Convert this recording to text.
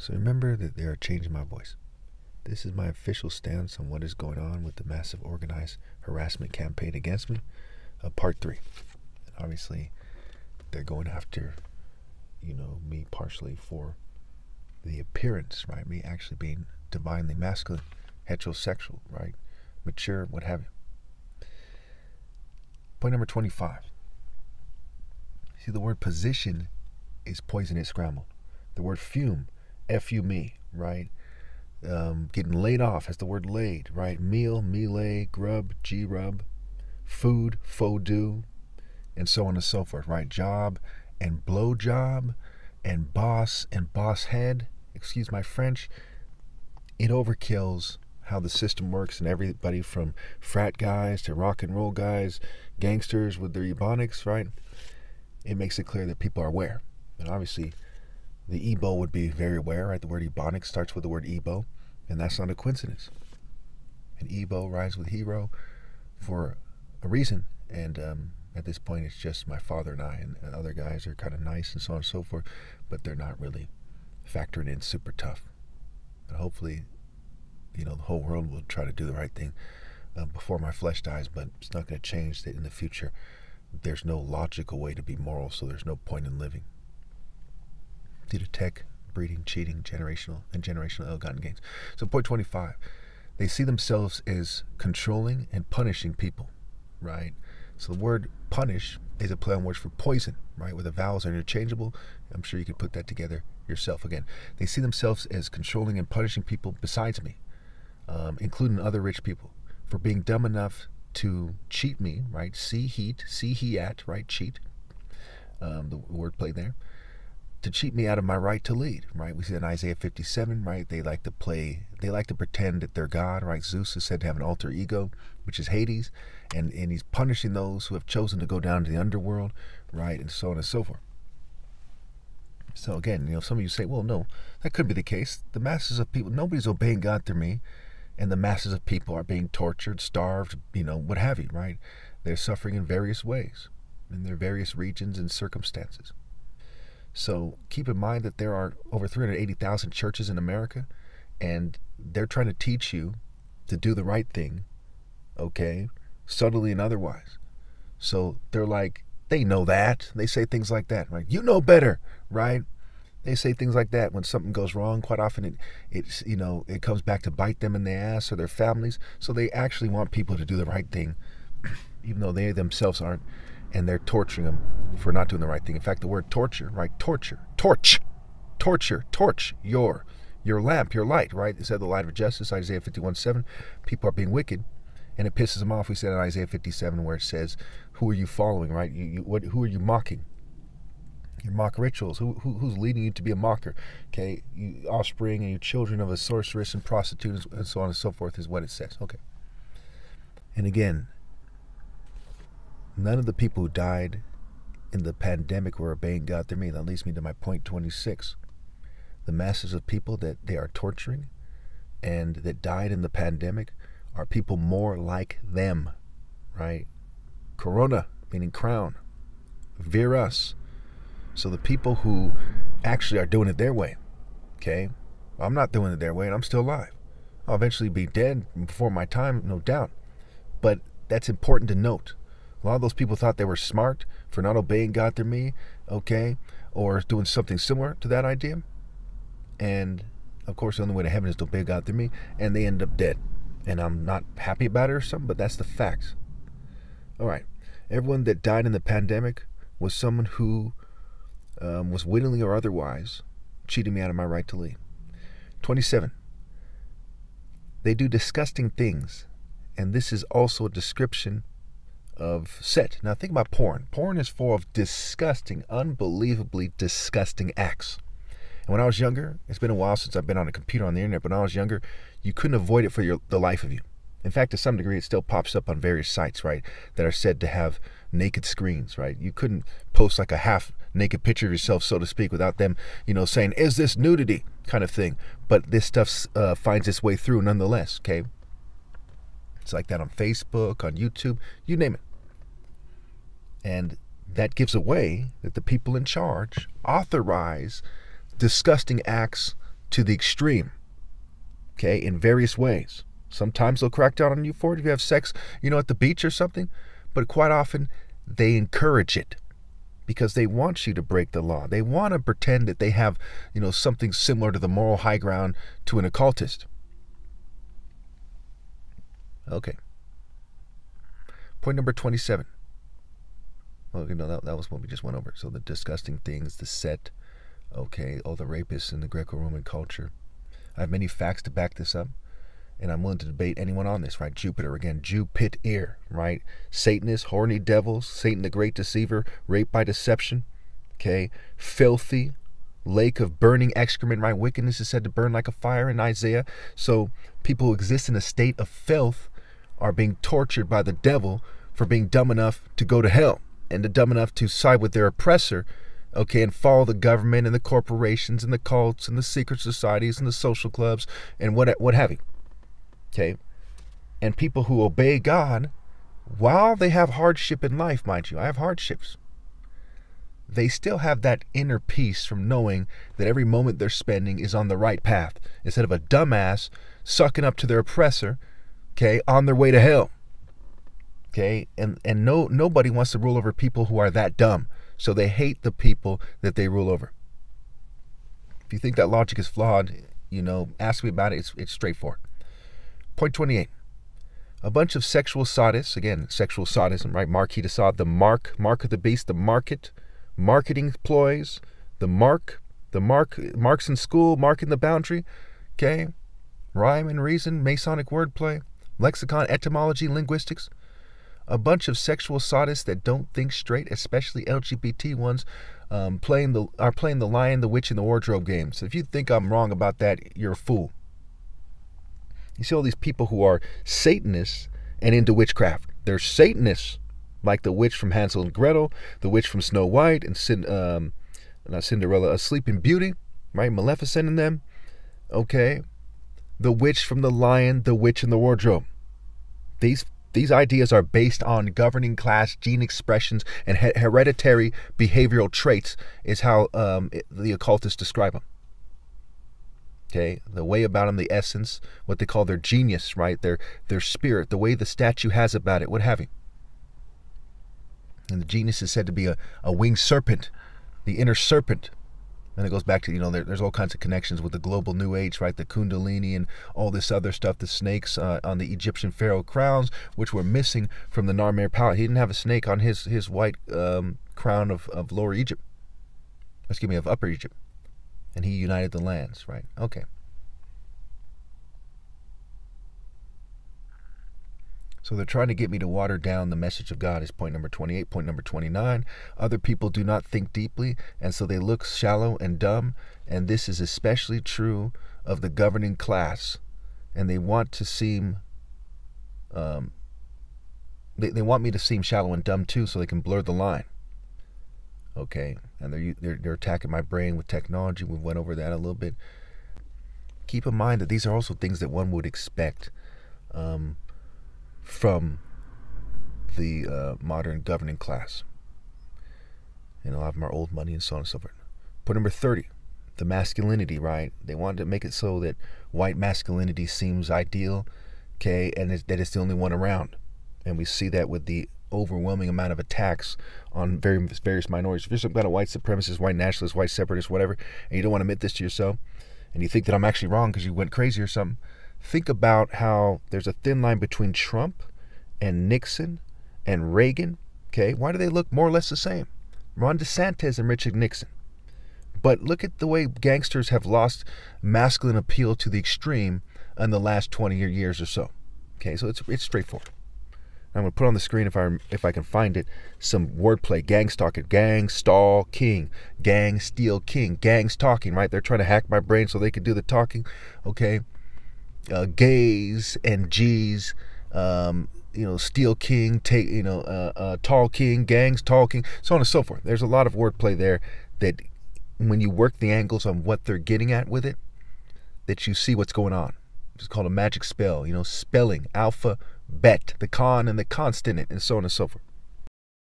So remember that they are changing my voice. This is my official stance on what is going on with the massive organized harassment campaign against me. Part 3. And obviously, they're going after, me partially for the appearance, right? Me actually being divinely masculine, heterosexual, right? Mature, what have you. Point number 25. See, the word position is poison, it's scrambled. The word fume, F-U-M-E, right? Getting laid off has the word laid, right? Meal, melee, grub, G-rub, food, faux do, and so on and so forth, right? Job and blow job and boss head, excuse my French. It overkills how the system works, and everybody from frat guys to rock and roll guys, gangsters with their ebonics, right? It makes it clear that people are aware. And obviously, the Ebo would be very aware, right? The word ebonics starts with the word Ebo, and that's not a coincidence. And Ebo rhymes with hero for a reason, and at this point, it's just my father and I, and other guys are kind of nice and so on and so forth, but they're not really factoring in super tough. And hopefully, the whole world will try to do the right thing before my flesh dies, but it's not going to change that in the future. There's no logical way to be moral, so there's no point in living. Due to tech, breeding, cheating, generational ill-gotten gains. So point 25, they see themselves as controlling and punishing people, right? So the word punish is a play on words for poison, right? Where the vowels are interchangeable. I'm sure you could put that together yourself. Again, they see themselves as controlling and punishing people besides me, including other rich people, for being dumb enough to cheat me, right? See he at, right? Cheat, the word play there. To cheat me out of my right to lead, right? We see that in Isaiah 57, right? They like to pretend that they're God, right? Zeus is said to have an alter ego, which is Hades, and he's punishing those who have chosen to go down to the underworld, right? And so on and so forth. So again, some of you say, well, no, that could be the case. The masses of people, nobody's obeying God through me, and the masses of people are being tortured, starved, what have you, right? They're suffering in various ways, in their various regions and circumstances. So keep in mind that there are over 380,000 churches in America, and they're trying to teach you to do the right thing, okay, subtly and otherwise. So they're like, they know that. They say things like that, right? You know better, right? They say things like that when something goes wrong. Quite often it comes back to bite them in the ass or their families. So they actually want people to do the right thing, even though they themselves aren't. And they're torturing them for not doing the right thing. In fact, the word torture, right? Torture, torch, your lamp, your light, right? It said the light of justice, Isaiah 51:7. People are being wicked, and it pisses them off. We said in Isaiah 57 where it says, who are you following, right? Who are you mocking? Your mock rituals. Who's leading you to be a mocker? Okay, you offspring and you children of a sorceress and prostitute and so on and so forth is what it says. Okay. And again, none of the people who died in the pandemic were obeying God through me. That leads me to my point 26. The masses of people that they are torturing and that died in the pandemic are people more like them, right? Corona, meaning crown. Virus. So the people who actually are doing it their way, okay? I'm not doing it their way, and I'm still alive. I'll eventually be dead before my time, no doubt. But that's important to note. A lot of those people thought they were smart for not obeying God through me, okay, or doing something similar to that idea. And, of course, the only way to heaven is to obey God through me, and they end up dead. And I'm not happy about it or something, but that's the facts. All right. Everyone that died in the pandemic was someone who was wittingly or otherwise cheating me out of my right to lead. 27. They do disgusting things, and this is also a description of set. Now think about porn. Porn is full of disgusting, unbelievably disgusting acts. And when I was younger, it's been a while since I've been on a computer on the internet, but when I was younger, you couldn't avoid it for the life of you. In fact, to some degree, it still pops up on various sites, right, that are said to have naked screens, right? You couldn't post like a half-naked picture of yourself, so to speak, without them, saying, is this nudity, kind of thing. But this stuff finds its way through nonetheless, okay? It's like that on Facebook, on YouTube, you name it. And that gives away that the people in charge authorize disgusting acts to the extreme, okay, in various ways. Sometimes they'll crack down on you for it if you have sex, at the beach or something, but quite often they encourage it because they want you to break the law. They want to pretend that they have, something similar to the moral high ground to an occultist. Okay. Point number 27. Well, that was what we just went over. So the disgusting things, the set, okay, all the rapists in the Greco-Roman culture. I have many facts to back this up, and I'm willing to debate anyone on this, right? Jupiter, again, Jew-pit-ear, right? Satanists, horny devils, Satan the great deceiver, rape by deception, okay? Filthy, lake of burning excrement, right? Wickedness is said to burn like a fire in Isaiah. So people who exist in a state of filth are being tortured by the devil for being dumb enough to go to hell and dumb enough to side with their oppressor, okay, and follow the government and the corporations and the cults and the secret societies and the social clubs and what have you, okay? And people who obey God, while they have hardship in life, mind you, I have hardships, they still have that inner peace from knowing that every moment they're spending is on the right path, instead of a dumbass sucking up to their oppressor, okay, on their way to hell. Okay, and nobody wants to rule over people who are that dumb. So they hate the people that they rule over. If you think that logic is flawed, ask me about it. It's straightforward. Point 28. A bunch of sexual sadists, again, sexual sadism, right? Marquis de Sade, the mark of the beast, the market, marketing ploys, marks in school, marking the boundary, okay? Rhyme and reason, Masonic wordplay, lexicon, etymology, linguistics. A bunch of sexual sadists that don't think straight, especially LGBT ones, are playing the lion, the witch, and the wardrobe game. So if you think I'm wrong about that, you're a fool. You see all these people who are Satanists and into witchcraft. They're Satanists, like the witch from Hansel and Gretel, the witch from Snow White, and not Cinderella, a Sleeping Beauty, right? Maleficent in them, okay? The witch from The Lion, the witch, and the wardrobe. These ideas are based on governing class gene expressions and hereditary behavioral traits is how the occultists describe them. Okay, the way about them, the essence, what they call their genius, right? Their spirit, the way the statue has about it, what have you. And the genius is said to be a winged serpent, the inner serpent. And it goes back to, there's all kinds of connections with the global new age, right? The Kundalini and all this other stuff, the snakes on the Egyptian pharaoh crowns, which were missing from the Narmer palette. He didn't have a snake on his white crown of Lower Egypt. Excuse me, of Upper Egypt. And he united the lands, right? Okay. So they're trying to get me to water down the message of God is point number 28. Point number 29, other people do not think deeply, and so they look shallow and dumb, and this is especially true of the governing class, and they want to seem, they want me to seem shallow and dumb too, so they can blur the line. Okay, and they're attacking my brain with technology. We went over that a little bit. Keep in mind that these are also things that one would expect from the modern governing class. A lot of them are old money and so on and so forth. Point number 30, the masculinity, right? They wanted to make it so that white masculinity seems ideal, okay, and that it's the only one around. And we see that with the overwhelming amount of attacks on various minorities. If you're some kind of white supremacist, white nationalist, white separatist, whatever, and you don't want to admit this to yourself, and you think that I'm actually wrong because you went crazy or something, think about how there's a thin line between Trump and Nixon and Reagan, okay? Why do they look more or less the same? Ron DeSantis and Richard Nixon. But look at the way gangsters have lost masculine appeal to the extreme in the last 20 years or so. Okay, so it's straightforward. I'm going to put on the screen, if I can find it, some wordplay. Gangstalking, Gangstalking, gang steal king, gangs talking, right? They're trying to hack my brain so they can do the talking, okay? Gays and G's, steel king, tall king, gangs talking, so on and so forth. There's a lot of wordplay there that when you work the angles on what they're getting at with it, that you see what's going on. It's called a magic spell, spelling, alphabet, the con and the consonant, and so on and so forth.